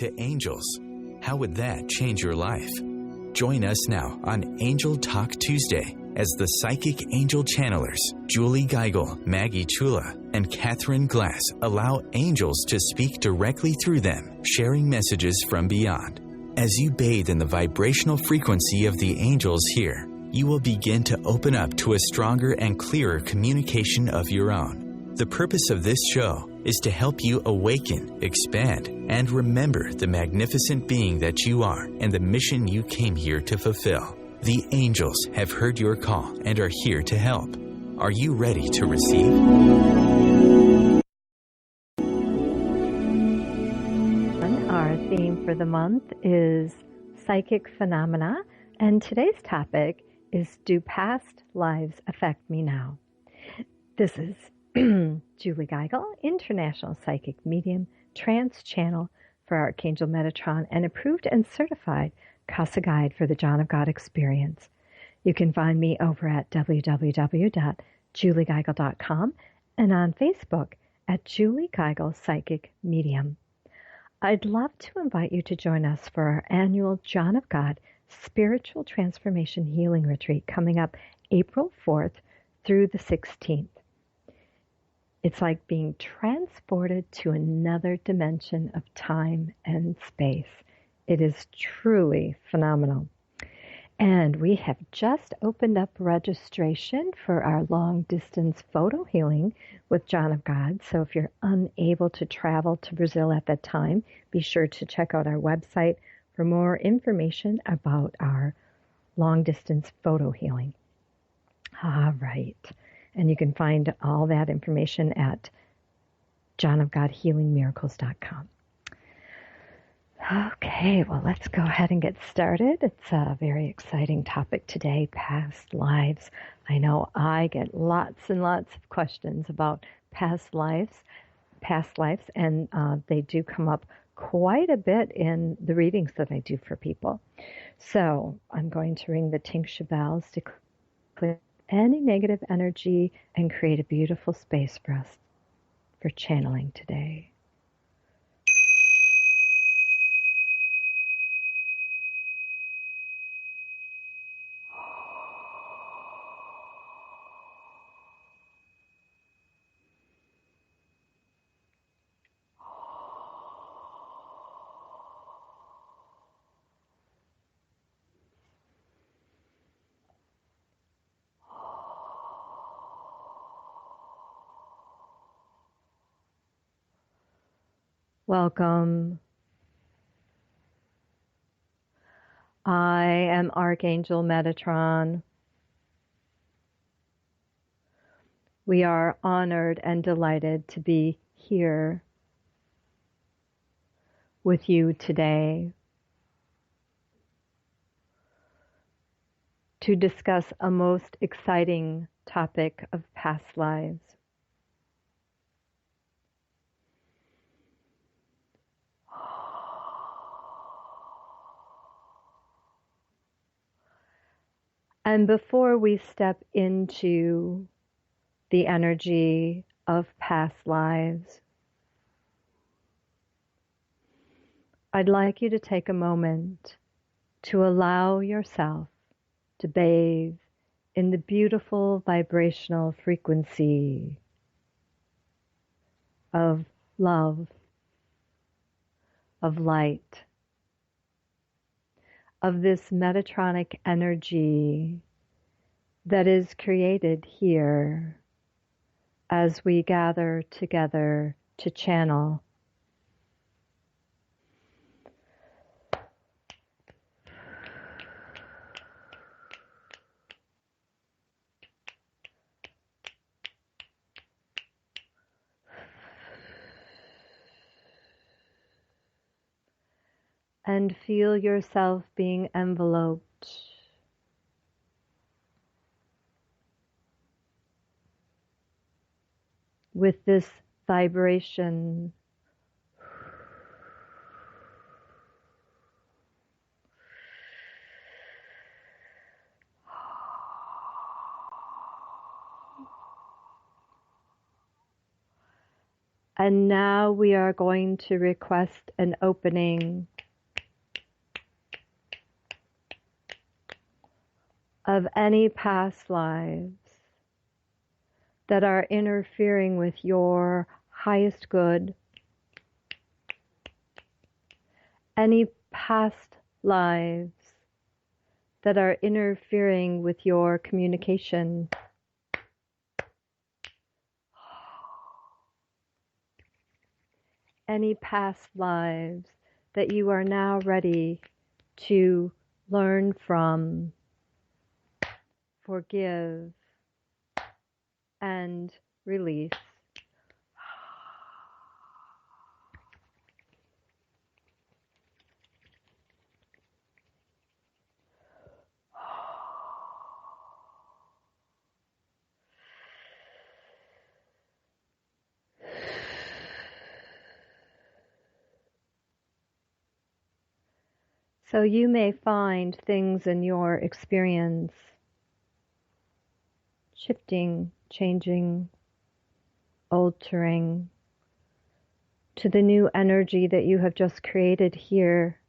to angels. How would that change your life? Join us now on Angel Talk Tuesday as the psychic angel channelers Julie Geigel, Maggie Chula, and Catherine Glass allow angels to speak directly through them, sharing messages from beyond. As you bathe in the vibrational frequency of the angels here, you will begin to open up to a stronger and clearer communication of your own. The purpose of this show is to help you awaken, expand, and remember the magnificent being that you are and the mission you came here to fulfill. The angels have heard your call and are here to help. Are you ready to receive? Our theme for the month is psychic phenomena, and today's topic is, do past lives affect me now? This is Julie Geigel, international psychic medium, trance channel for Archangel Metatron, and approved and certified Casa Guide for the John of God experience. You can find me over at www.juliegeigel.com and on Facebook at Julie Geigel Psychic Medium. I'd love to invite you to join us for our annual John of God Spiritual Transformation Healing Retreat coming up April 4th through the 16th. It's like being transported to another dimension of time and space. It is truly phenomenal. And we have just opened up registration for our long-distance photo healing with John of God. So if you're unable to travel to Brazil at that time, be sure to check out our website for more information about our long-distance photo healing. All right. And you can find all that information at johnofgodhealingmiracles.com. Okay, well, let's go ahead and get started. It's a very exciting topic today, past lives. I know I get lots and lots of questions about past lives, and they do come up quite a bit in the readings that I do for people. So I'm going to ring the tingsha bells to clear any negative energy and create a beautiful space for us for channeling today. Welcome. I am Archangel Metatron. We are honored and delighted to be here with you today to discuss a most exciting topic of past lives. And before we step into the energy of past lives, I'd like you to take a moment to allow yourself to bathe in the beautiful vibrational frequency of love, of light, of this Metatronic energy that is created here as we gather together to channel. And feel yourself being enveloped with this vibration. And now we are going to request an opening of any past lives that are interfering with your highest good, any past lives that are interfering with your communication, any past lives that you are now ready to learn from, forgive, and release. So you may find things in your experience shifting, changing, altering to the new energy that you have just created here.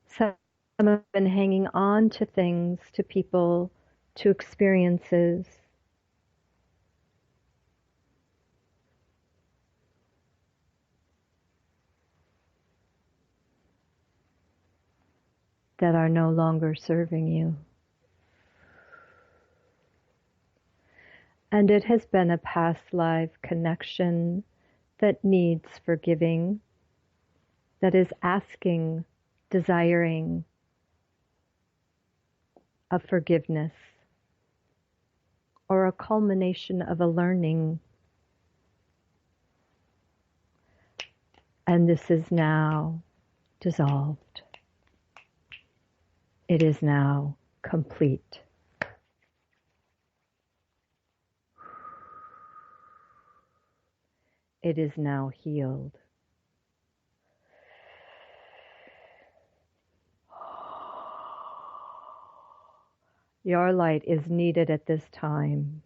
Some have been hanging on to things, to people, to experiences. That are no longer serving you. And it has been a past life connection that needs forgiving, that is asking, desiring of forgiveness, or a culmination of a learning. And this is now dissolved. It is now complete. It is now healed. Your light is needed at this time.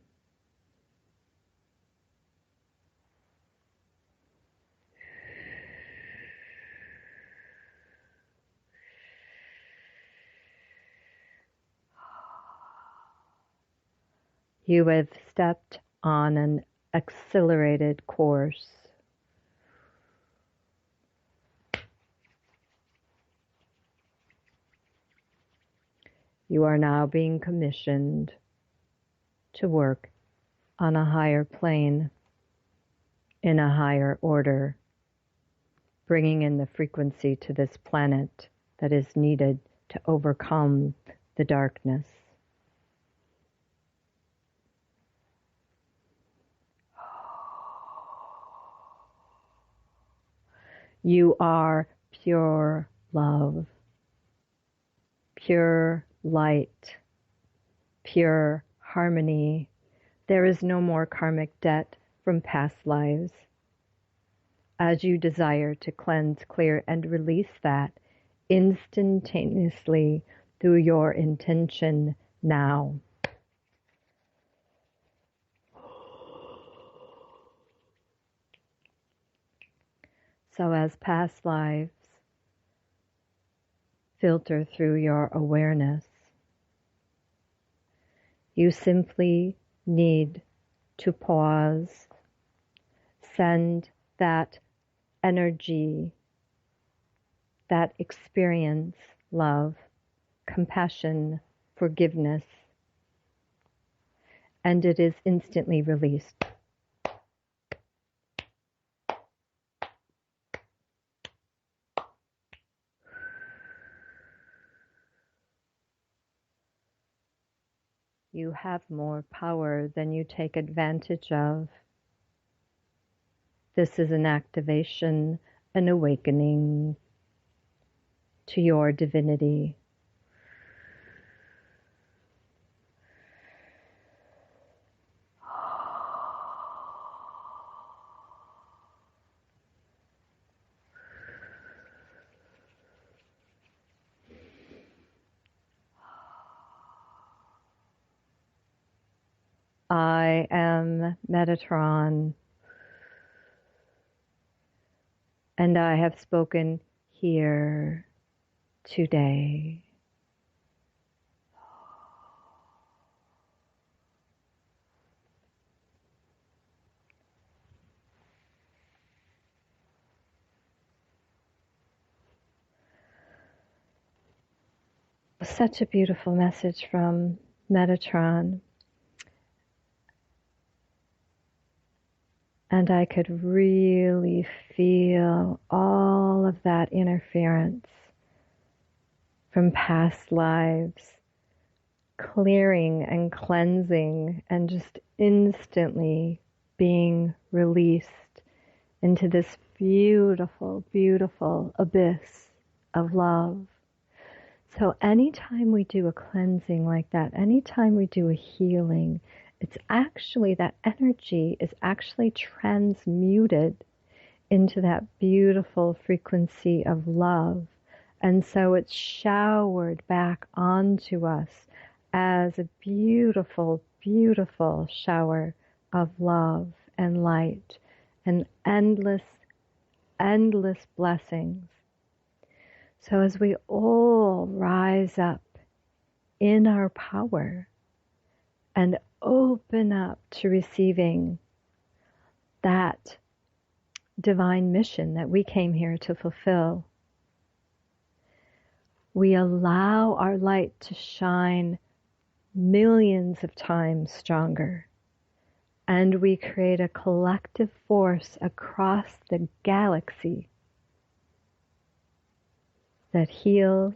You have stepped on an accelerated course. You are now being commissioned to work on a higher plane, in a higher order, bringing in the frequency to this planet that is needed to overcome the darkness. You are pure love, pure light, pure harmony. There is no more karmic debt from past lives. As you desire to cleanse, clear, and release that instantaneously through your intention now. So as past lives filter through your awareness, you simply need to pause, send that energy, that experience, love, compassion, forgiveness, and it is instantly released. You have more power than you take advantage of. This is an activation, an awakening to your divinity. I am Metatron, and I have spoken here today. Such a beautiful message from Metatron. And I could really feel all of that interference from past lives clearing and cleansing and just instantly being released into this beautiful, beautiful abyss of love. So anytime we do a cleansing like that, anytime we do a healing, it's actually, that energy is actually transmuted into that beautiful frequency of love. And so it's showered back onto us as a beautiful, beautiful shower of love and light and endless, endless blessings. So as we all rise up in our power and open up to receiving that divine mission that we came here to fulfill, we allow our light to shine millions of times stronger, and we create a collective force across the galaxy that heals,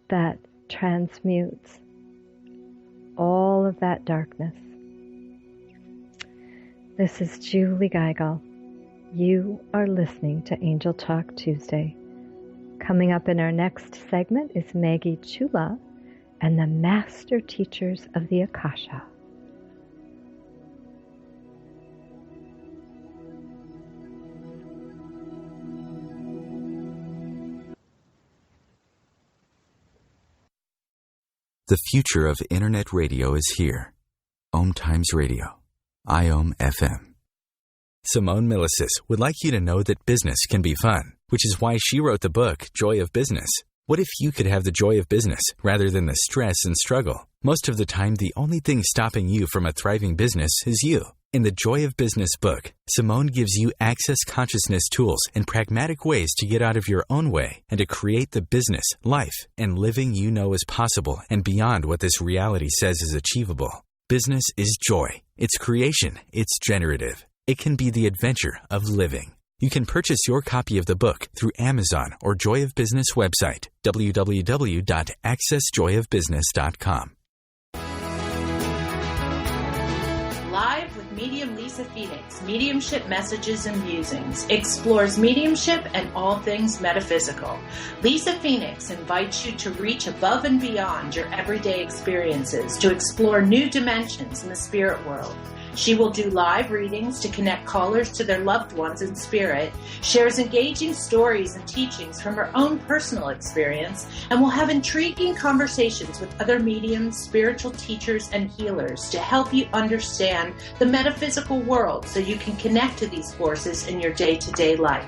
that transmutes all of that darkness. This is Julie Geigel. You are listening to Angel Talk Tuesday. Coming up in our next segment is Maggie Chula and the Master Teachers of the Akasha. The future of Internet radio is here. OMTimes Radio, IOM FM. Simone Milasas would like you to know that business can be fun, which is why she wrote the book, Joy of Business. What if you could have the joy of business rather than the stress and struggle? Most of the time, the only thing stopping you from a thriving business is you. In the Joy of Business book, Simone gives you access consciousness tools and pragmatic ways to get out of your own way and to create the business, life, and living you know is possible and beyond what this reality says is achievable. Business is joy. It's creation. It's generative. It can be the adventure of living. You can purchase your copy of the book through Amazon or Joy of Business website, www.accessjoyofbusiness.com. Live with medium Lisa Phoenix, Mediumship Messages and Musings, explores mediumship and all things metaphysical. Lisa Phoenix invites you to reach above and beyond your everyday experiences, to explore new dimensions in the spirit world. She will do live readings to connect callers to their loved ones in spirit, shares engaging stories and teachings from her own personal experience, and will have intriguing conversations with other mediums, spiritual teachers, and healers to help you understand the metaphysical world so you can connect to these forces in your day-to-day life.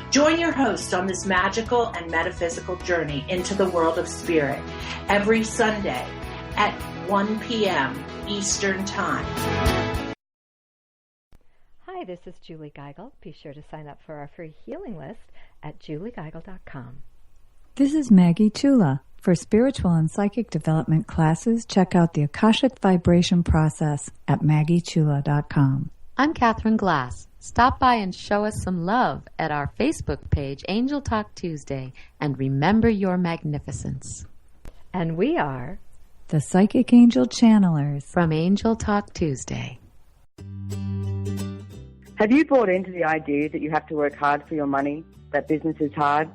Join your host on this magical and metaphysical journey into the world of spirit every Sunday at 1 p.m. Eastern Time. Hi, this is Julie Geigel. Be sure to sign up for our free healing list at juliegeigel.com. This is Maggie Chula. For spiritual and psychic development classes, check out the Akashic Vibration Process at maggiechula.com. I'm Catherine Glass. Stop by and show us some love at our Facebook page, Angel Talk Tuesday, and remember your magnificence. And we are the Psychic Angel Channelers from Angel Talk Tuesday. Have you bought into the idea that you have to work hard for your money, that business is hard?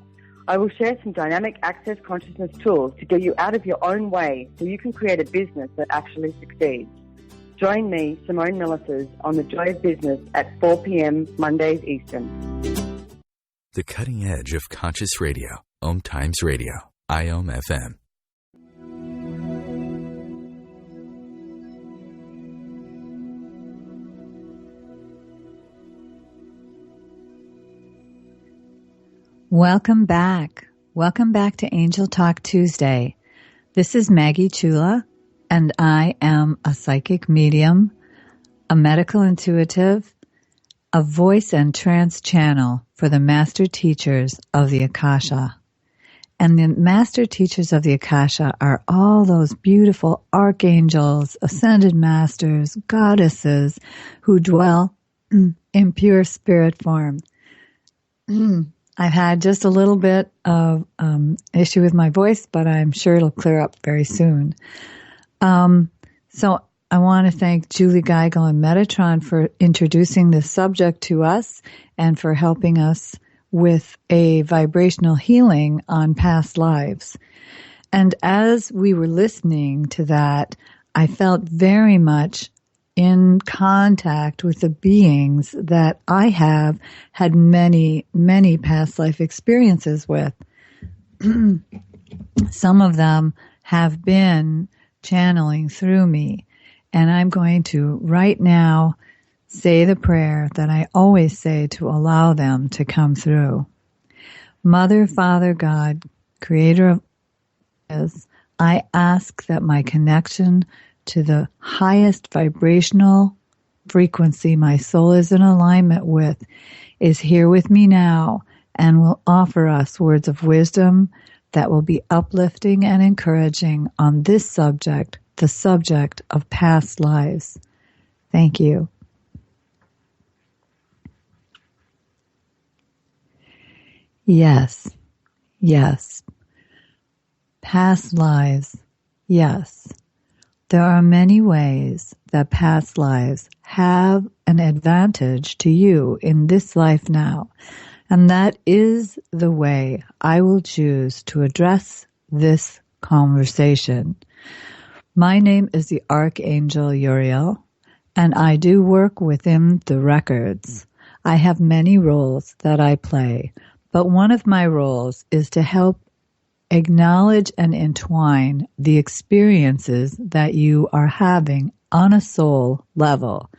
I will share some dynamic access consciousness tools to get you out of your own way so you can create a business that actually succeeds. Join me, Simone Milasas, on The Joy of Business at 4 p.m. Mondays Eastern. The cutting edge of conscious radio, OMTimes Radio, IOM FM. Welcome back. Welcome back to Angel Talk Tuesday. This is Maggie Chula, and I am a psychic medium, a medical intuitive, a voice and trance channel for the master teachers of the Akasha. And the master teachers of the Akasha are all those beautiful archangels, ascended masters, goddesses who dwell in pure spirit form. I've had just a little bit of issue with my voice, but I'm sure it'll clear up very soon. So I want to thank Julie Geigel and Metatron for introducing this subject to us and for helping us with a vibrational healing on past lives. And as we were listening to that, I felt very much in contact with the beings that I have had many, many past life experiences with. Some of them have been channeling through me. And I'm going to right now say the prayer that I always say to allow them to come through. Mother, Father, God, Creator of us, I ask that my connection to the highest vibrational frequency my soul is in alignment with is here with me now and will offer us words of wisdom that will be uplifting and encouraging on this subject, the subject of past lives. Thank you. Yes, yes. Past lives, yes. There are many ways that past lives have an advantage to you in this life now, and that is the way I will choose to address this conversation. My name is the Archangel Uriel, and I do work within the records. I have many roles that I play, but one of my roles is to help acknowledge and entwine the experiences that you are having on a soul level.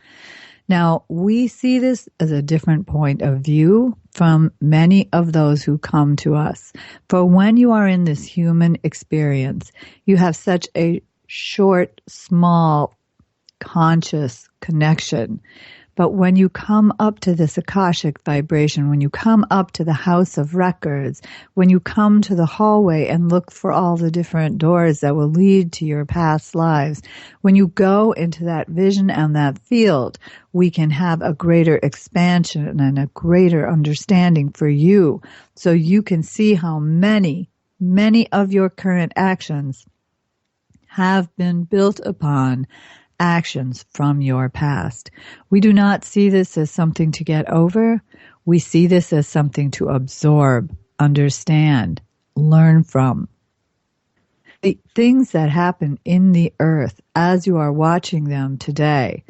Now, we see this as a different point of view from many of those who come to us. For when you are in this human experience, you have such a short, small, conscious connection. But when you come up to this Akashic vibration, when you come up to the house of records, when you come to the hallway and look for all the different doors that will lead to your past lives, when you go into that vision and that field, we can have a greater expansion and a greater understanding for you, so you can see how many of your current actions have been built upon actions from your past. We do not see this as something to get over. We see this as something to absorb, understand, learn from. The things that happen in the earth as you are watching them today,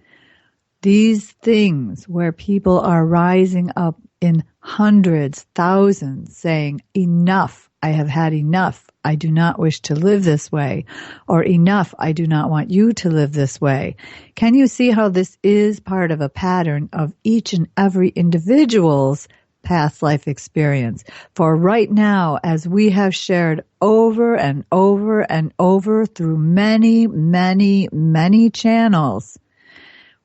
these things where people are rising up in hundreds, thousands, saying, enough, I have had enough. I do not wish to live this way, or enough, I do not want you to live this way. Can you see how this is part of a pattern of each and every individual's past life experience? For right now, as we have shared over and over and over through many, many, many channels,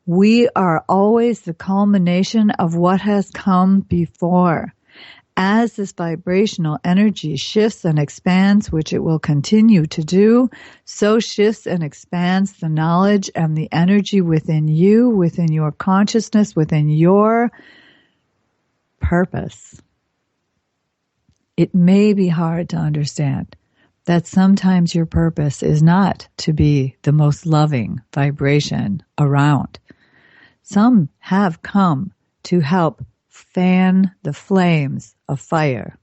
we are always the culmination of what has come before. As this vibrational energy shifts and expands, which it will continue to do, so shifts and expands the knowledge and the energy within you, within your consciousness, within your purpose. It may be hard to understand that sometimes your purpose is not to be the most loving vibration around. Some have come to help fan the flames of fire,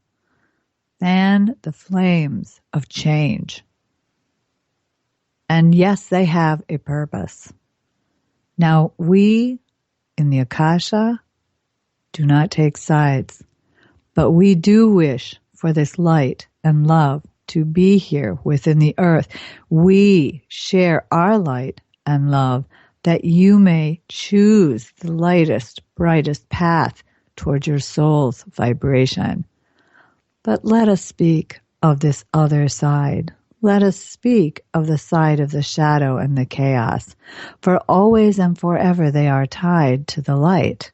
fan the flames of change. And yes, they have a purpose. Now, we in the Akasha do not take sides, but we do wish for this light and love to be here within the earth. We share our light and love that you may choose the lightest, brightest path towards your soul's vibration. But let us speak of this other side. Let us speak of the side of the shadow and the chaos, for always and forever they are tied to the light.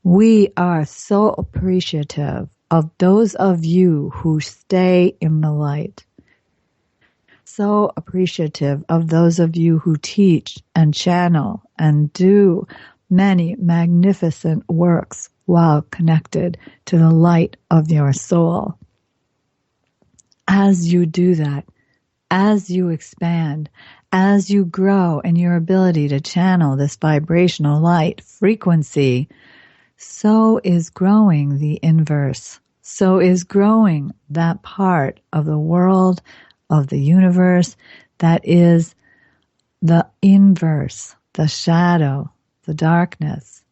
We are so appreciative of those of you who stay in the light. So appreciative of those of you who teach and channel and do many magnificent works while connected to the light of your soul. As you do that, as you expand, as you grow in your ability to channel this vibrational light frequency, so is growing the inverse. So is growing that part of the world, of the universe, that is the inverse, the shadow, the darkness.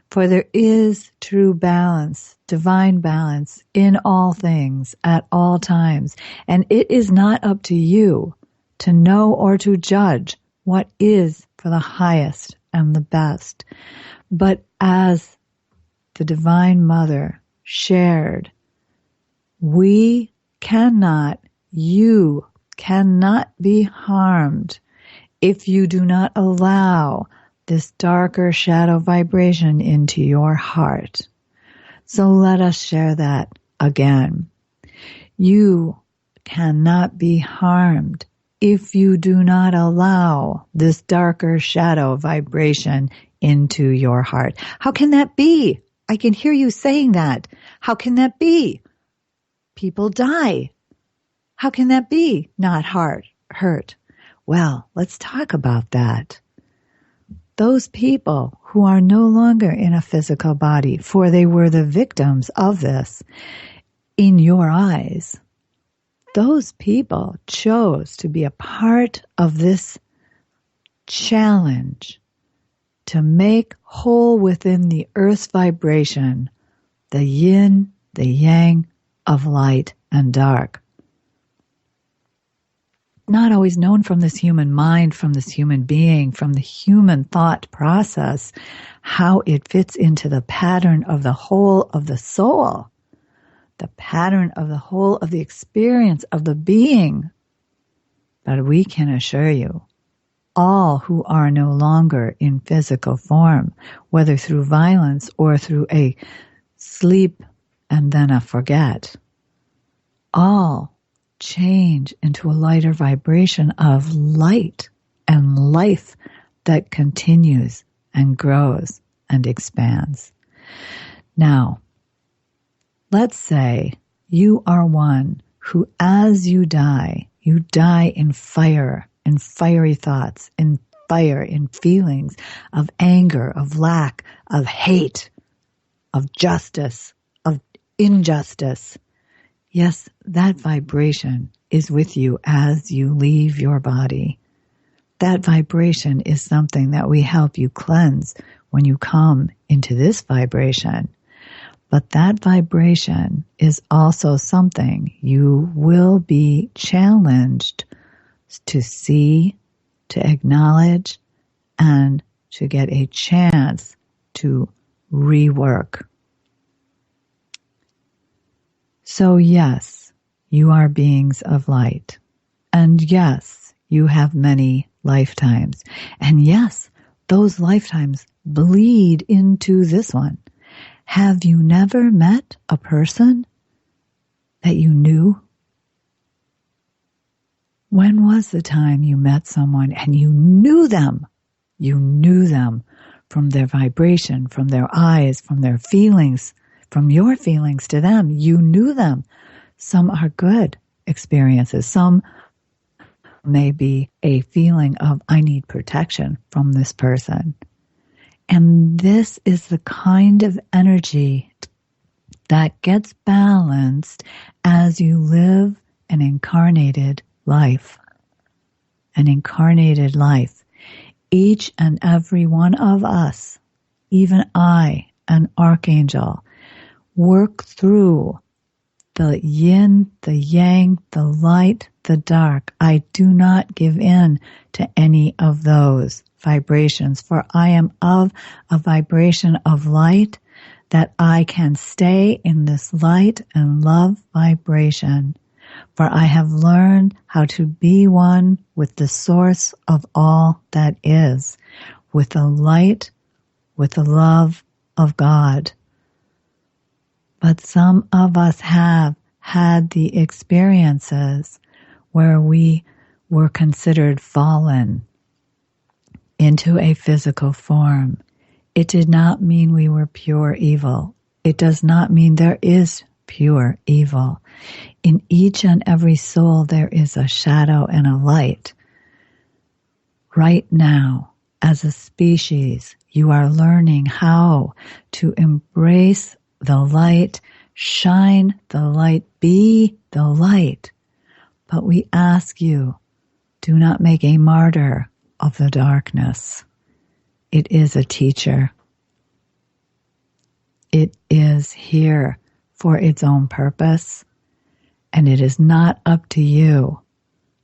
For there is true balance, divine balance in all things at all times. And it is not up to you to know or to judge what is for the highest and the best. But as the Divine Mother shared, you cannot be harmed if you do not allow this darker shadow vibration into your heart. So let us share that again. You cannot be harmed if you do not allow this darker shadow vibration into your heart. How can that be? I can hear you saying that. How can that be? People die. How can that be? Not hurt. Well, let's talk about that. Those people who are no longer in a physical body, for they were the victims of this, in your eyes, those people chose to be a part of this challenge to make whole within the earth's vibration the yin, the yang of light and dark. Not always known from this human mind, from this human being, from the human thought process, how it fits into the pattern of the whole of the soul, the pattern of the whole of the experience of the being. But we can assure you, all who are no longer in physical form, whether through violence or through a sleep and then a forget, all change into a lighter vibration of light and life that continues and grows and expands. Now, let's say you are one who, as you die in fire, in fiery thoughts, in fire, in feelings of anger, of lack, of hate, of justice, of injustice. Yes, that vibration is with you as you leave your body. That vibration is something that we help you cleanse when you come into this vibration. But that vibration is also something you will be challenged to see, to acknowledge, and to get a chance to rework. So yes, you are beings of light. And yes, you have many lifetimes. And yes, those lifetimes bleed into this one. Have you never met a person that you knew? When was the time you met someone and you knew them? You knew them from their vibration, from their eyes, from their feelings, from your feelings to them. You knew them. Some are good experiences. Some may be a feeling of, I need protection from this person. And this is the kind of energy that gets balanced as you live an incarnated life. An incarnated life. Each and every one of us, even I, an archangel, work through the yin, the yang, the light, the dark. I do not give in to any of those vibrations, for I am of a vibration of light that I can stay in this light and love vibration, for I have learned how to be one with the source of all that is, with the light, with the love of God. But some of us have had the experiences where we were considered fallen into a physical form. It did not mean we were pure evil. It does not mean there is pure evil. In each and every soul there is a shadow and a light. Right now, as a species, you are learning how to embrace the light, shine the light, be the light. But we ask you, do not make a martyr of the darkness. It is a teacher. It is here for its own purpose, and it is not up to you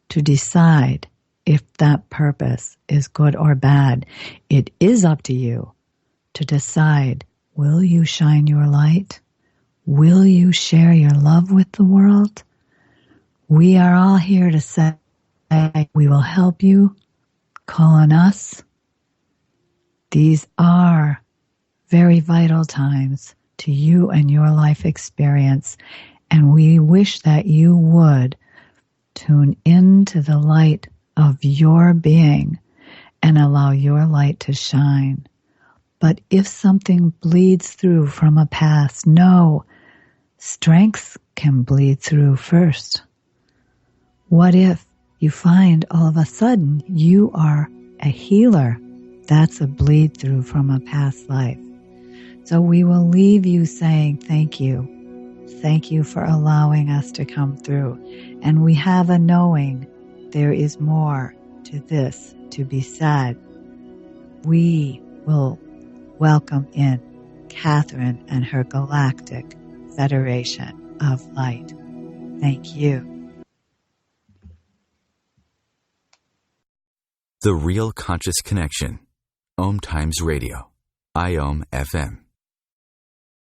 to decide if that purpose is good or bad. It is up to you to decide, will you shine your light? Will you share your love with the world? We are all here to say, we will help you. Call on us. These are very vital times to you and your life experience, and we wish that you would tune into the light of your being and allow your light to shine. But if something bleeds through from a past, know strength can bleed through first. What if you find all of a sudden you are a healer? That's a bleed through from a past life. So we will leave you saying thank you. Thank you for allowing us to come through. And we have a knowing there is more to this to be said. We will welcome in Catherine and her Galactic Federation of Light. Thank you. The Real Conscious Connection. OMTimes Radio. IOM FM.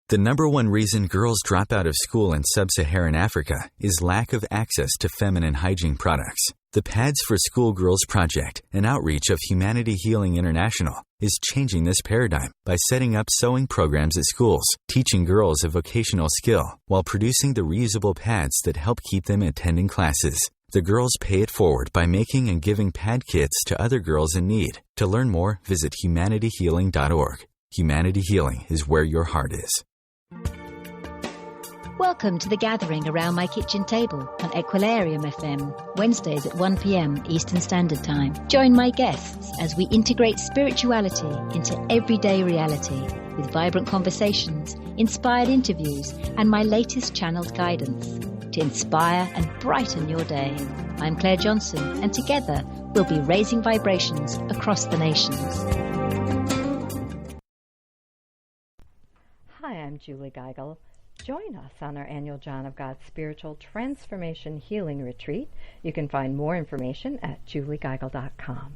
The number one reason girls drop out of school in sub-Saharan Africa is lack of access to feminine hygiene products. The Pads for Schoolgirls Project, an outreach of Humanity Healing International, is changing this paradigm by setting up sewing programs at schools, teaching girls a vocational skill, while producing the reusable pads that help keep them attending classes. The girls pay it forward by making and giving pad kits to other girls in need. To learn more, visit humanityhealing.org. Humanity Healing is where your heart is. Welcome to The Gathering Around My Kitchen Table on Equilarium FM, Wednesdays at 1 p.m. Eastern Standard Time. Join my guests as we integrate spirituality into everyday reality with vibrant conversations, inspired interviews, and my latest channeled guidance to inspire and brighten your day. I'm Claire Johnson, and together we'll be raising vibrations across the nations. Hi, I'm Julie Geigel. Join us on our annual John of God Spiritual Transformation Healing Retreat. You can find more information at juliegeigel.com.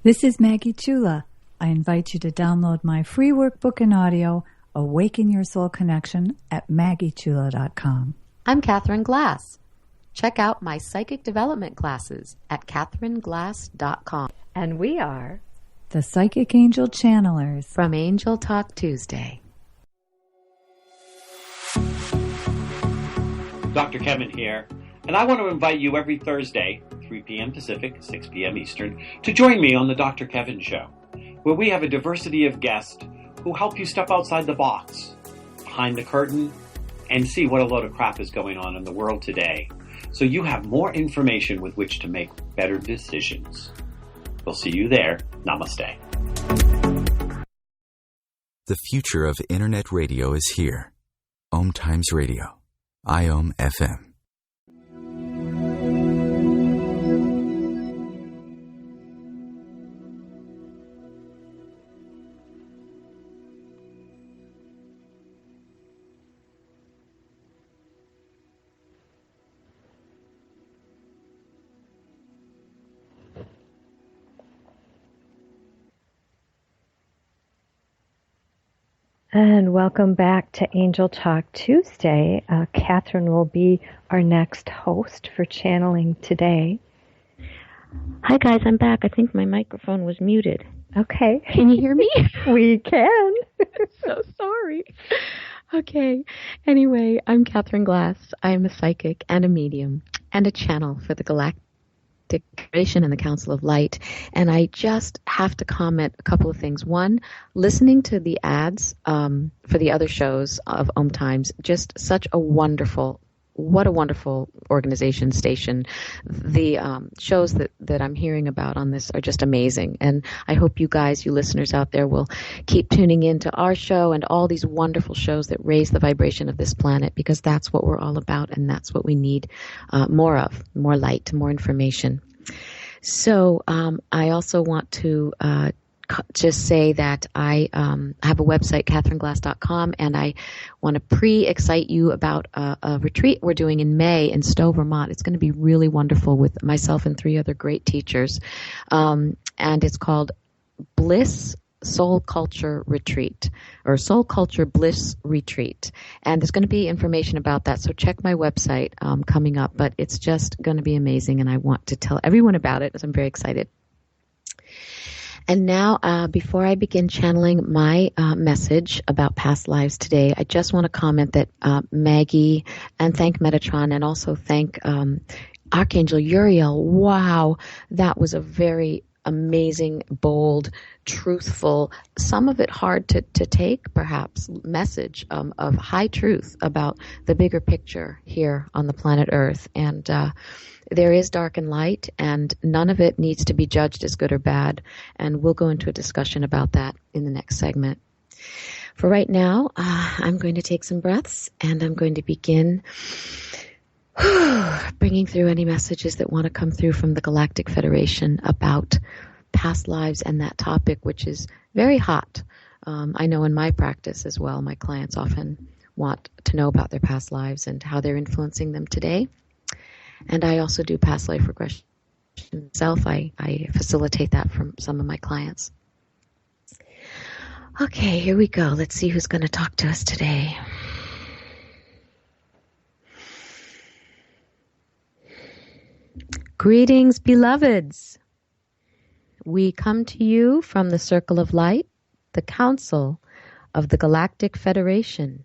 This is Maggie Chula. I invite you to download my free workbook and audio, Awaken Your Soul Connection, at maggiechula.com. I'm Catherine Glass. Check out my psychic development classes at catherineglass.com. And we are the Psychic Angel Channelers from Angel Talk Tuesday. Dr. Kevin here, and I want to invite you every Thursday, 3 p.m. Pacific, 6 p.m. Eastern, to join me on the Dr. Kevin Show, where we have a diversity of guests who help you step outside the box, behind the curtain, and see what a load of crap is going on in the world today, so you have more information with which to make better decisions. We'll see you there. Namaste. The future of Internet radio is here. OMTimes Radio. IOM FM. And welcome back to Angel Talk Tuesday. Catherine will be our next host for channeling today. Hi guys, I'm back. I think my microphone was muted. Okay. Can you hear me? We can. So sorry. Okay. Anyway, I'm Catherine Glass. I'm a psychic and a medium and a channel for the Galactic Federation and the Council of Light. And I just have to comment a couple of things. One, listening to the ads for the other shows of OMTimes, just such a wonderful organization, station. The shows that I'm hearing about on this are just amazing. And I hope you guys, you listeners out there, will keep tuning into our show and all these wonderful shows that raise the vibration of this planet, because that's what we're all about, and that's what we need more of, more light, more information. So I also want to just say that I have a website, catherineglass.com, and I want to pre-excite you about a retreat we're doing in May in Stowe, Vermont. It's going to be really wonderful with myself and 3 other great teachers, and it's called Bliss Soul Culture Retreat, or Soul Culture Bliss Retreat. And there's going to be information about that, so check my website coming up. But it's just going to be amazing, and I want to tell everyone about it, as I'm very excited. And now, before I begin channeling my message about past lives today, I just want to comment that Maggie, and thank Metatron, and also thank Archangel Uriel. Wow, that was a very amazing, bold, truthful, some of it hard to take, perhaps, message of high truth about the bigger picture here on the planet Earth. And there is dark and light, and none of it needs to be judged as good or bad. And we'll go into a discussion about that in the next segment. For right now, I'm going to take some breaths, and I'm going to begin bringing through any messages that want to come through from the Galactic Federation about past lives and that topic, which is very hot. I know in my practice as well, my clients often want to know about their past lives and how they're influencing them today. And I also do past life regression myself. I facilitate that from some of my clients. Okay, here we go. Let's see who's going to talk to us today. Greetings, beloveds. We come to you from the Circle of Light, the Council of the Galactic Federation.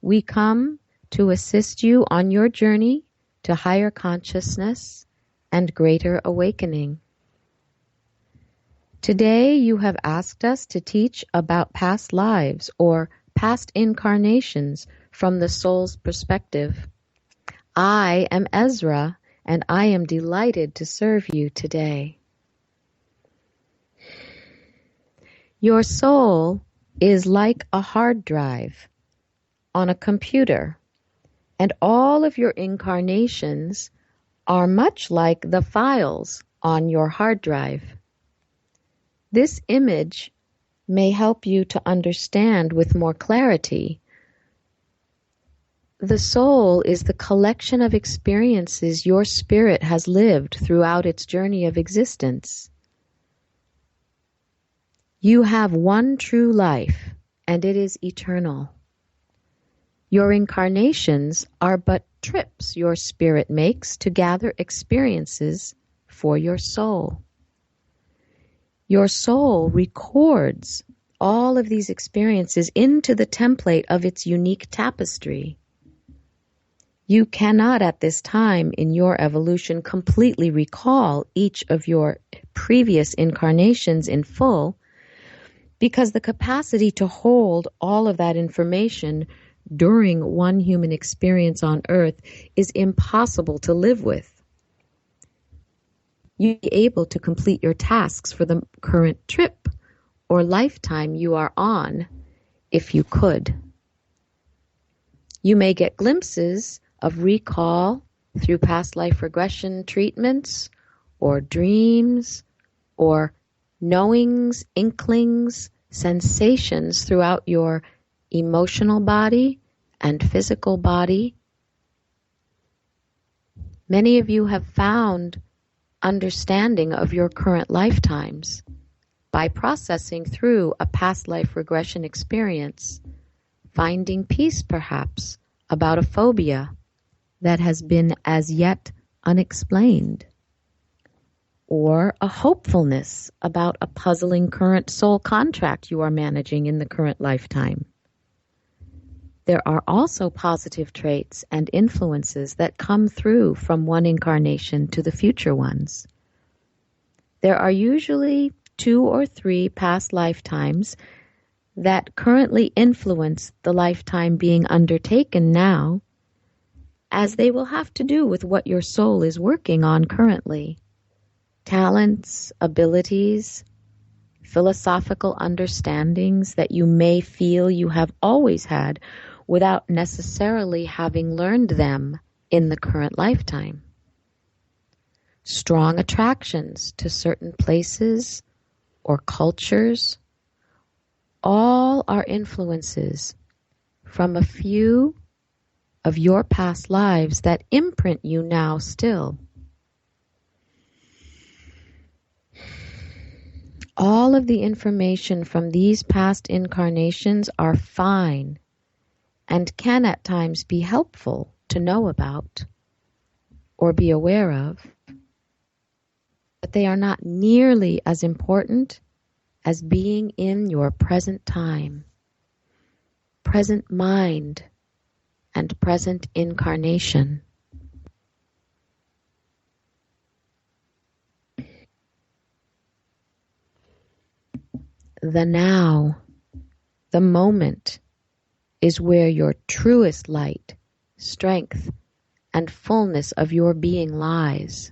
We come to assist you on your journey to higher consciousness and greater awakening. Today you have asked us to teach about past lives or past incarnations from the soul's perspective. I am Ezra, and I am delighted to serve you today. Your soul is like a hard drive on a computer, and all of your incarnations are much like the files on your hard drive. This image may help you to understand with more clarity. The soul is the collection of experiences your spirit has lived throughout its journey of existence. You have one true life, and it is eternal. Your incarnations are but trips your spirit makes to gather experiences for your soul. Your soul records all of these experiences into the template of its unique tapestry. You cannot at this time in your evolution completely recall each of your previous incarnations in full, because the capacity to hold all of that information during one human experience on Earth is impossible to live with. You'd be able to complete your tasks for the current trip or lifetime you are on if you could. You may get glimpses of recall through past life regression treatments or dreams or knowings, inklings, sensations throughout your emotional body and physical body. Many of you have found understanding of your current lifetimes by processing through a past life regression experience finding peace perhaps about a phobia that has been as yet unexplained, or a hopefulness about a puzzling current soul contract you are managing in the current lifetime. There are also positive traits and influences that come through from one incarnation to the future ones. There are usually 2 or 3 past lifetimes that currently influence the lifetime being undertaken now, as they will have to do with what your soul is working on currently. Talents, abilities, philosophical understandings that you may feel you have always had without necessarily having learned them in the current lifetime. Strong attractions to certain places or cultures, all are influences from a few of your past lives that imprint you now still. All of the information from these past incarnations are fine and can at times be helpful to know about or be aware of, but they are not nearly as important as being in your present time, present mind, and present incarnation. The now, the moment, is where your truest light, strength, and fullness of your being lies.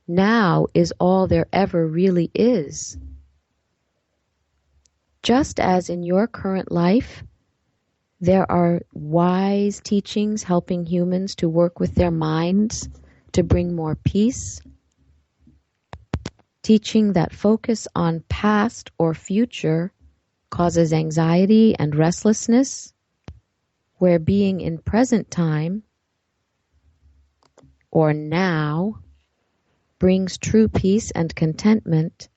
Now is all there ever really is. Just as in your current life, there are wise teachings helping humans to work with their minds to bring more peace, teaching that focus on past or future causes anxiety and restlessness, where being in present time or now brings true peace and contentment.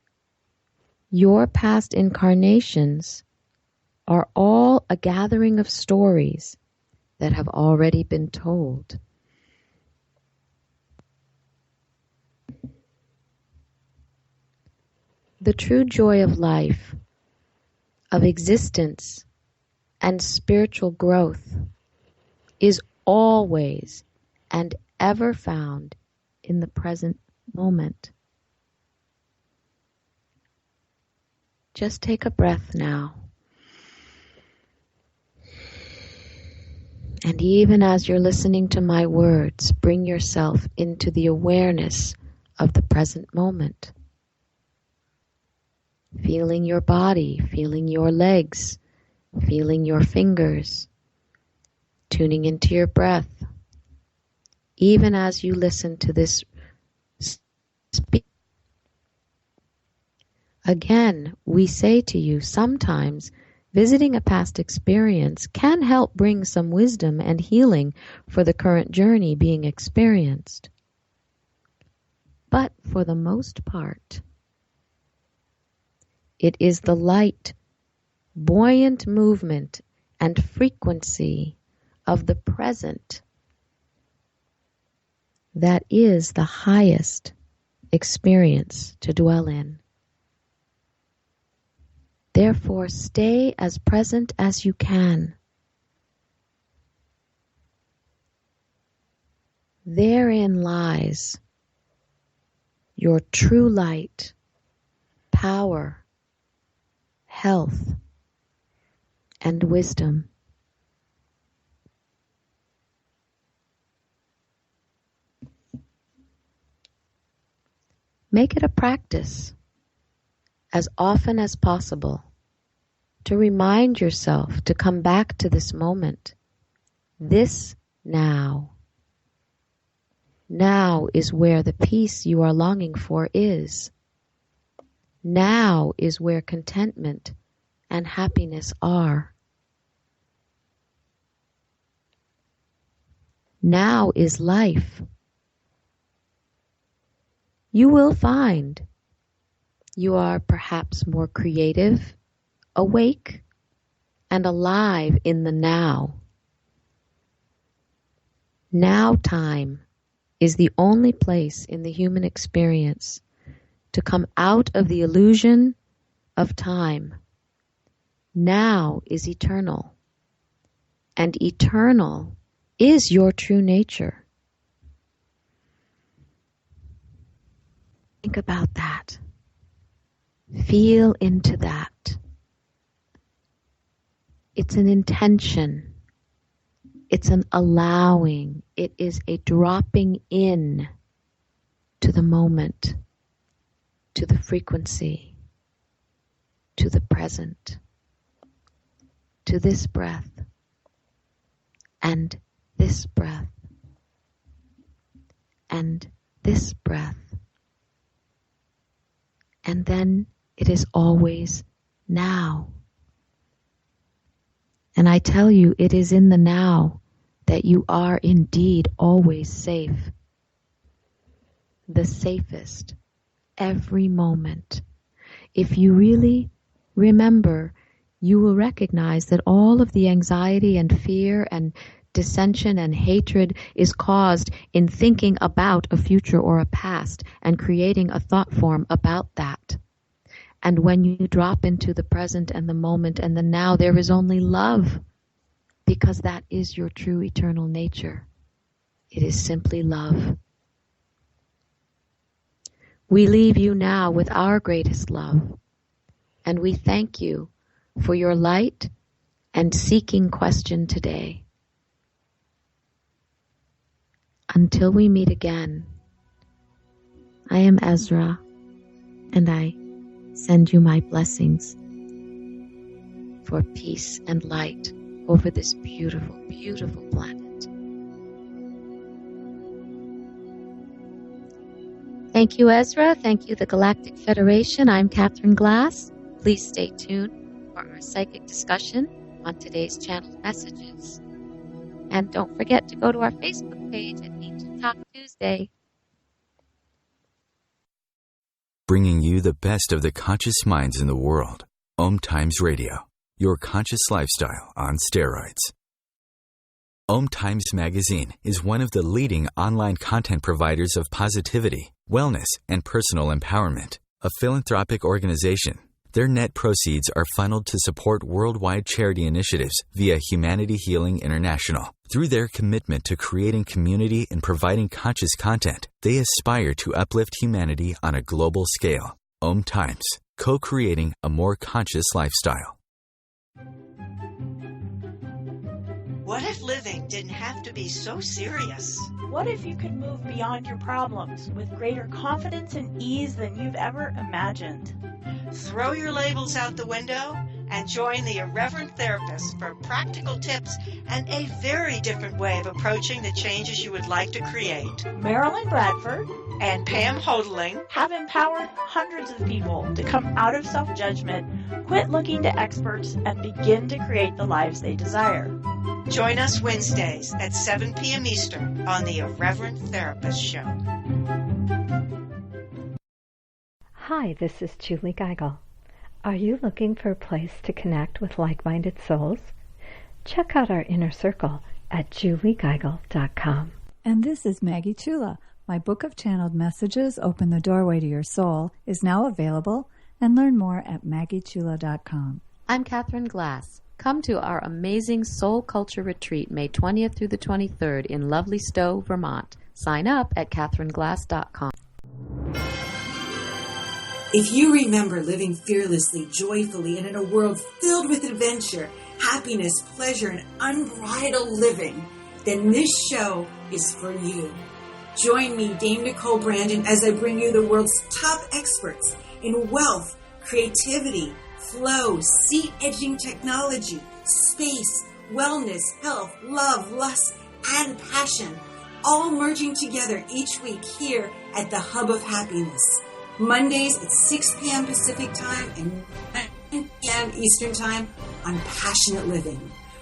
Your past incarnations are all a gathering of stories that have already been told. The true joy of life, of existence, and spiritual growth is always and ever found in the present moment. Just take a breath now. And even as you're listening to my words, bring yourself into the awareness of the present moment. Feeling your body, feeling your legs, feeling your fingers, tuning into your breath. Even as you listen to this speech. Again, we say to you, sometimes visiting a past experience can help bring some wisdom and healing for the current journey being experienced. But for the most part, it is the light, buoyant movement and frequency of the present that is the highest experience to dwell in. Therefore, stay as present as you can. Therein lies your true light, power, health, and wisdom. Make it a practice, as often as possible, to remind yourself to come back to this moment, this now. Now is where the peace you are longing for is. Now is where contentment and happiness are. Now is life. You will find you are perhaps more creative, awake, and alive in the now. Now time is the only place in the human experience to come out of the illusion of time. Now is eternal, and eternal is your true nature. Think about that. Feel into that. It's an intention. It's an allowing. It is a dropping in to the moment, to the frequency, to the present, to this breath, and this breath, and this breath. And then it is always now. And I tell you, it is in the now that you are indeed always safe. The safest, every moment. If you really remember, you will recognize that all of the anxiety and fear and dissension and hatred is caused in thinking about a future or a past and creating a thought form about that. And when you drop into the present and the moment and the now, there is only love, because that is your true eternal nature. It is simply love. We leave you now with our greatest love, and we thank you for your light and seeking question today. Until we meet again, I am Ezra, and I send you my blessings for peace and light over this beautiful, beautiful planet. Thank you, Ezra. Thank you, the Galactic Federation. I'm Catherine Glass. Please stay tuned for our psychic discussion on today's channeled messages. And don't forget to go to our Facebook page at Angel Talk Tuesday. Bringing you the best of the conscious minds in the world. OMTimes Radio, your conscious lifestyle on steroids. OMTimes Magazine is one of the leading online content providers of positivity, wellness, and personal empowerment. A philanthropic organization, their net proceeds are funneled to support worldwide charity initiatives via Humanity Healing International. Through their commitment to creating community and providing conscious content, they aspire to uplift humanity on a global scale. OMTimes, co-creating a more conscious lifestyle. What if living didn't have to be so serious? What if you could move beyond your problems with greater confidence and ease than you've ever imagined? Throw your labels out the window and join the Irreverent Therapist for practical tips and a very different way of approaching the changes you would like to create. Marilyn Bradford and Pam Hodling have empowered hundreds of people to come out of self-judgment, quit looking to experts, and begin to create the lives they desire. Join us Wednesdays at 7 p.m. Eastern on the Irreverent Therapist Show. Hi, this is Julie Geigel. Are you looking for a place to connect with like-minded souls? Check out our inner circle at juliegeigel.com. And this is Maggie Chula. My book of channeled messages, Open the Doorway to Your Soul, is now available, and learn more at maggiechula.com. I'm Catherine Glass. Come to our amazing Soul Culture Retreat May 20th through the 23rd in lovely Stowe, Vermont. Sign up at catherineglass.com. If you remember living fearlessly, joyfully, and in a world filled with adventure, happiness, pleasure, and unbridled living, then this show is for you. Join me, Dame Nicole Brandon, as I bring you the world's top experts in wealth, creativity, flow, seat-edging technology, space, wellness, health, love, lust, and passion, all merging together each week here at the Hub of Happiness. Mondays at 6 p.m. Pacific Time and 9 p.m. Eastern Time on Passionate Living,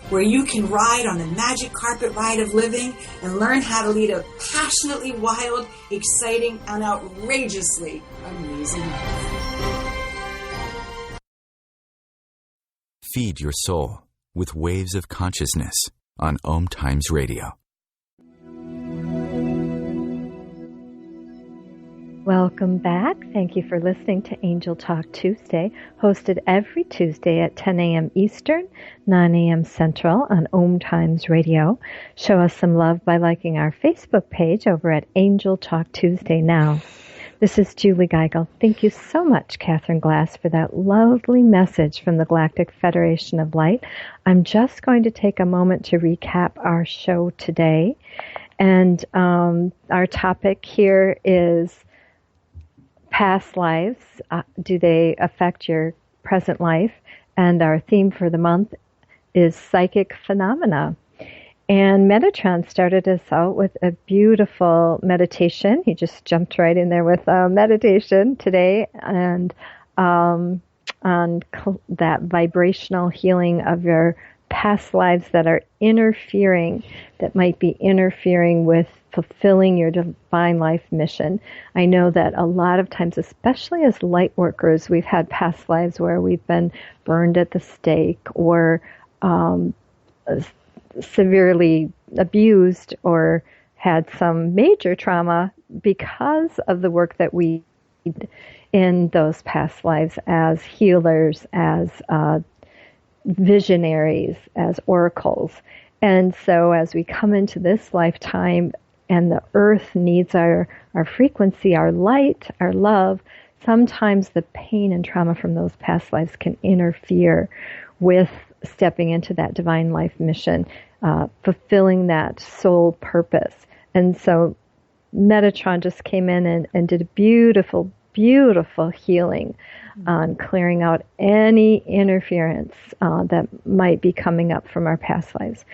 where you can ride on the magic carpet ride of living and learn how to lead a passionately wild, exciting, and outrageously amazing life. Feed your soul. with Waves of Consciousness on OMTimes Radio. Welcome back. Thank you for listening to Angel Talk Tuesday, hosted every Tuesday at 10 a.m. Eastern, 9 a.m. Central on OMTimes Radio. Show us some love by liking our Facebook page over at Angel Talk Tuesday now. This is Julie Geigel. Thank you so much, Catherine Glass, for that lovely message from the Galactic Federation of Light. I'm just going to take a moment to recap our show today. And our topic here is past lives. Do they affect your present life? And our theme for the month is psychic phenomena. And Metatron started us out with a beautiful meditation. He just jumped right in there with meditation today, and on that vibrational healing of your past lives that are interfering, that might be interfering with fulfilling your divine life mission. I know that a lot of times, especially as light workers, we've had past lives where we've been burned at the stake or severely abused or had some major trauma because of the work that we did in those past lives as healers, as visionaries, as oracles. And so as we come into this lifetime and the earth needs our frequency, our light, our love, sometimes the pain and trauma from those past lives can interfere with stepping into that divine life mission, fulfilling that soul purpose. And so Metatron just came in and did a beautiful, beautiful healing on clearing out any interference that might be coming up from our past lives.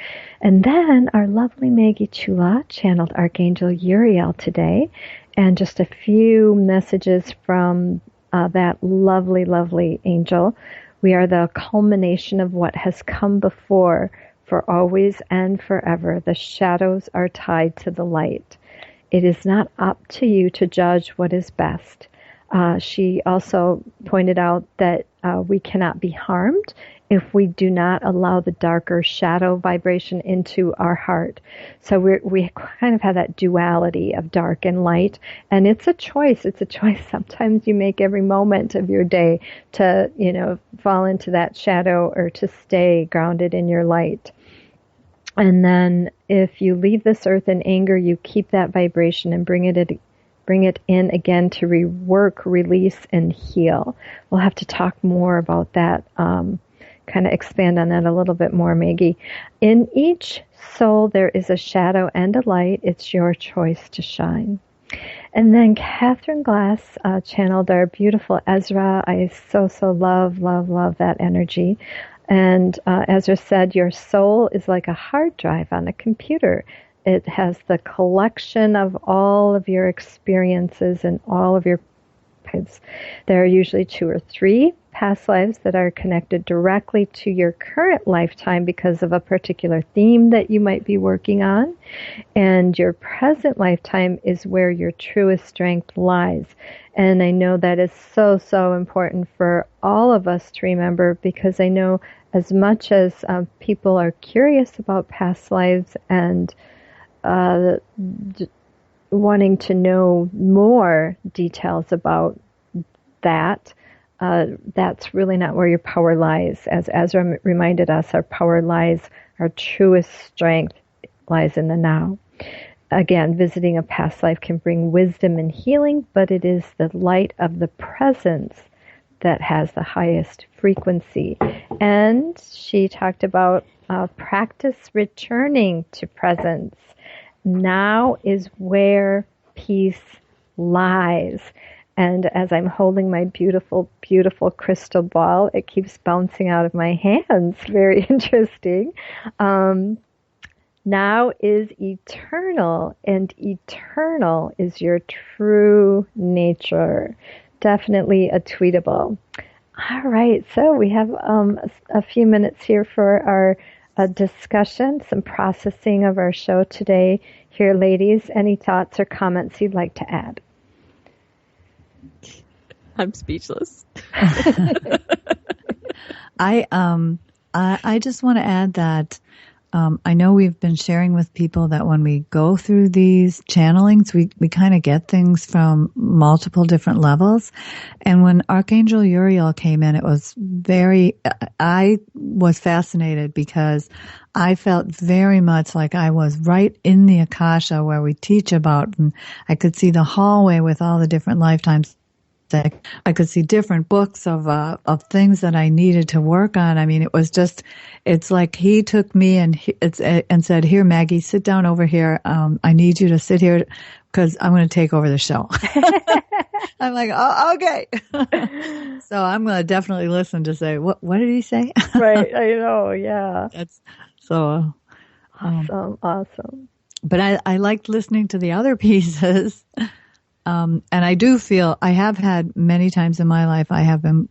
And then our lovely Maggie Chula channeled Archangel Uriel today, and just a few messages from that lovely, lovely angel. We are the culmination of what has come before, for always and forever. The shadows are tied to the light. It is not up to you to judge what is best. She also pointed out that we cannot be harmed if we do not allow the darker shadow vibration into our heart. So we kind of have that duality of dark and light, and it's a choice. It's a choice sometimes you make every moment of your day to, fall into that shadow or to stay grounded in your light. And then if you leave this earth in anger, you keep that vibration and bring it in again to rework, release, and heal. We'll have to talk more about that, kind of expand on that a little bit more, Maggie. In each soul, there is a shadow and a light. It's your choice to shine. And then Catherine Glass channeled our beautiful Ezra. I so love that energy. And Ezra said, your soul is like a hard drive on a computer. It has the collection of all of your experiences and all of your lives. There are usually 2 or 3 past lives that are connected directly to your current lifetime because of a particular theme that you might be working on. And your present lifetime is where your truest strength lies. And I know that is so important for all of us to remember, because I know as much as people are curious about past lives and wanting to know more details about that, that's really not where your power lies. As Ezra reminded us, our power lies, our truest strength lies in the now. Again, visiting a past life can bring wisdom and healing, but it is the light of the presence that has the highest frequency. And she talked about practice returning to presence. Now is where peace lies. And as I'm holding my beautiful, beautiful crystal ball, it keeps bouncing out of my hands. Very interesting. Now is eternal, and eternal is your true nature. Definitely a tweetable. All right, so we have a few minutes here for our discussion, some processing of our show today. Here, ladies, any thoughts or comments you'd like to add? I'm speechless. I I just want to add that I know we've been sharing with people that when we go through these channelings, we kind of get things from multiple different levels. And when Archangel Uriel came in, I was fascinated because I felt very much like I was right in the Akasha where we teach about, and I could see the hallway with all the different lifetimes. I could see different books of things that I needed to work on. I mean, it's like he took me and said, "Here, Maggie, sit down over here. I need you to sit here because I'm going to take over the show." I'm like, "Oh, okay." So I'm going to definitely listen to say, what did he say? Right. I know. Yeah. That's so awesome. But I liked listening to the other pieces. And I do feel I have had many times in my life, I have been,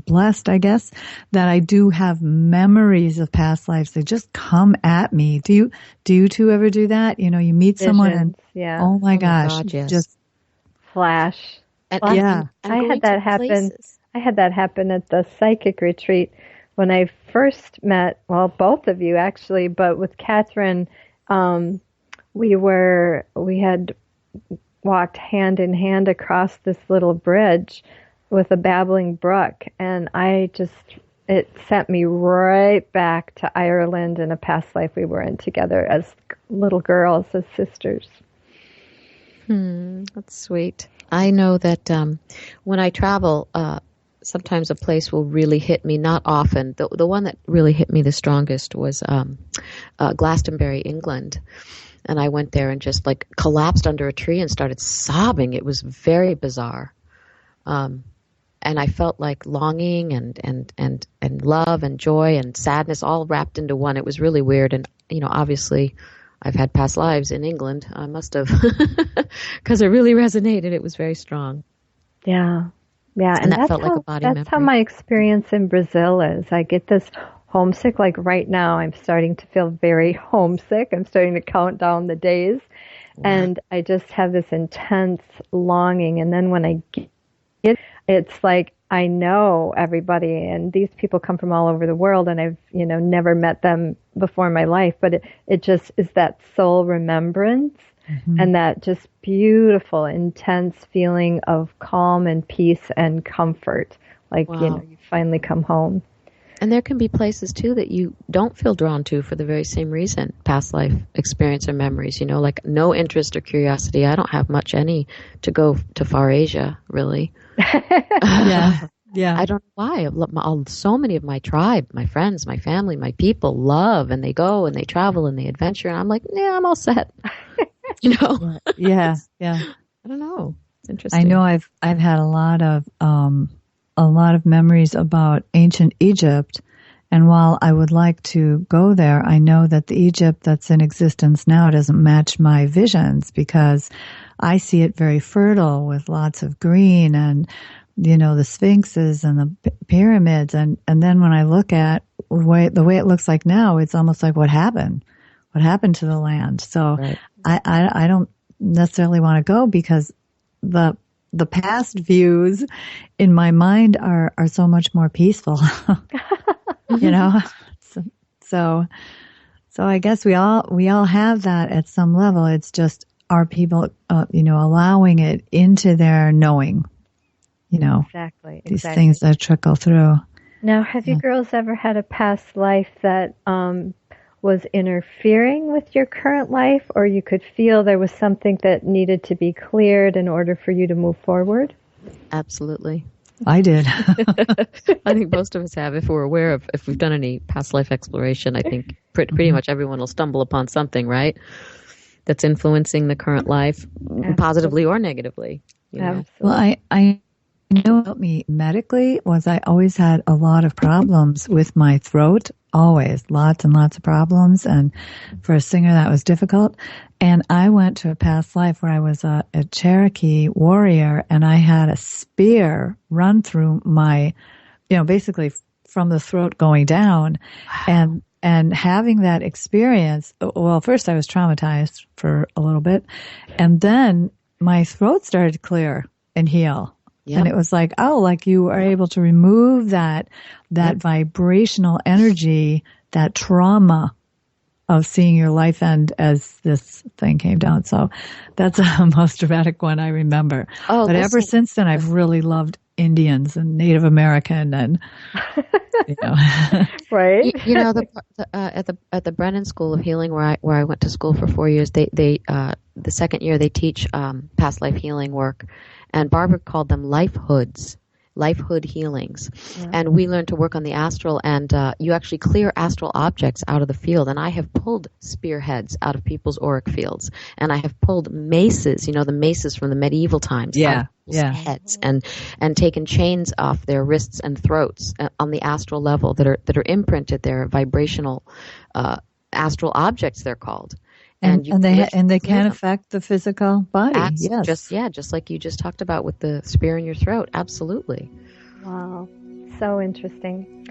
blessed, I guess, that I do have memories of past lives. They just come at me. Do you two ever do that? You meet someone and, yeah. Oh my gosh, God, yes. just flash. And I had that happen. I had that happen at the psychic retreat when I first met, well, both of you actually, but with Catherine, we had walked hand in hand across this little bridge with a babbling brook, and it sent me right back to Ireland in a past life we were in together as little girls, as sisters. That's sweet. I know that when I travel, sometimes a place will really hit me, not often. The one that really hit me the strongest was Glastonbury, England. And I went there and just like collapsed under a tree and started sobbing. It was very bizarre. And I felt like longing and love and joy and sadness all wrapped into one. It was really weird. And, obviously I've had past lives in England. I must have, because it really resonated. It was very strong. Yeah. Yeah. And that felt like a body memory. That's how my experience in Brazil is. I get this homesick. Like right now, I'm starting to feel very homesick. I'm starting to count down the days. Wow. And I just have this intense longing. And then when I get it, it's like I know everybody, and these people come from all over the world, and I've, never met them before in my life. But it just is that soul remembrance and that just beautiful, intense feeling of calm and peace and comfort. Like, wow. You finally come home. And there can be places, too, that you don't feel drawn to for the very same reason, past life experience or memories, like no interest or curiosity. I don't have much any to go to far Asia, really. Yeah. I don't know why. So many of my tribe, my friends, my family, my people love, and they go and they travel and they adventure. And I'm like, yeah, I'm all set. Yeah. I don't know. It's interesting. I know I've had a lot of memories about ancient Egypt. And while I would like to go there, I know that the Egypt that's in existence now doesn't match my visions because I see it very fertile with lots of green and, the sphinxes and the pyramids. And then when I look at the way it looks like now, it's almost like what happened to the land. So right. I don't necessarily want to go because the past views in my mind are so much more peaceful, So I guess we all have that at some level. It's just are people, allowing it into their knowing, Exactly. These things that trickle through. Now, have you girls ever had a past life that, was interfering with your current life, or you could feel there was something that needed to be cleared in order for you to move forward? Absolutely. I did. I think most of us have. If we're aware of, if we've done any past life exploration, I think pretty much everyone will stumble upon something, right? That's influencing the current life, positively or negatively. Absolutely. Well, I know what helped me medically was I always had a lot of problems with my throat. Always lots and lots of problems. And for a singer, that was difficult. And I went to a past life where I was a Cherokee warrior and I had a spear run through my, basically from the throat going down. Wow. And having that experience, well, first I was traumatized for a little bit and then my throat started to clear and heal. Yep. And it was like, oh, like you are able to remove that vibrational energy, that trauma of seeing your life end as this thing came down. So that's the most dramatic one I remember. Oh, but ever since then, I've really loved Indians and Native American and, right. At the Brennan School of Healing, where I went to school for 4 years, they the second year they teach past life healing work, and Barbara called them life hood healings. Yeah. And we learned to work on the astral, and you actually clear astral objects out of the field. And I have pulled spearheads out of people's auric fields, and I have pulled maces, the maces from the medieval times, out of people's heads, and taken chains off their wrists and throats on the astral level that are imprinted. They're vibrational astral objects, they're called. And they can affect the physical body. Just like you just talked about with the spear in your throat. Absolutely. Wow. So interesting.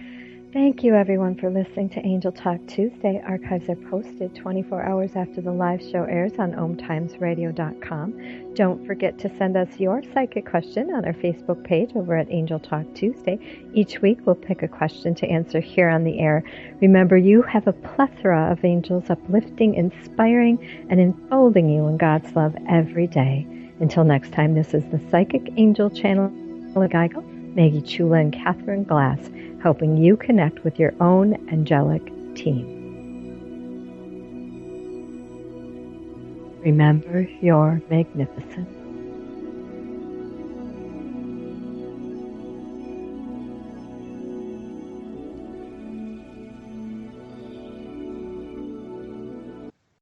Thank you, everyone, for listening to Angel Talk Tuesday. Archives are posted 24 hours after the live show airs on OMTimesRadio.com. Don't forget to send us your psychic question on our Facebook page over at Angel Talk Tuesday. Each week, we'll pick a question to answer here on the air. Remember, you have a plethora of angels uplifting, inspiring, and enfolding you in God's love every day. Until next time, this is the Psychic Angel Channel, Geigel, Maggie Chula, and Catherine Glass, helping you connect with your own angelic team. Remember, you're magnificent.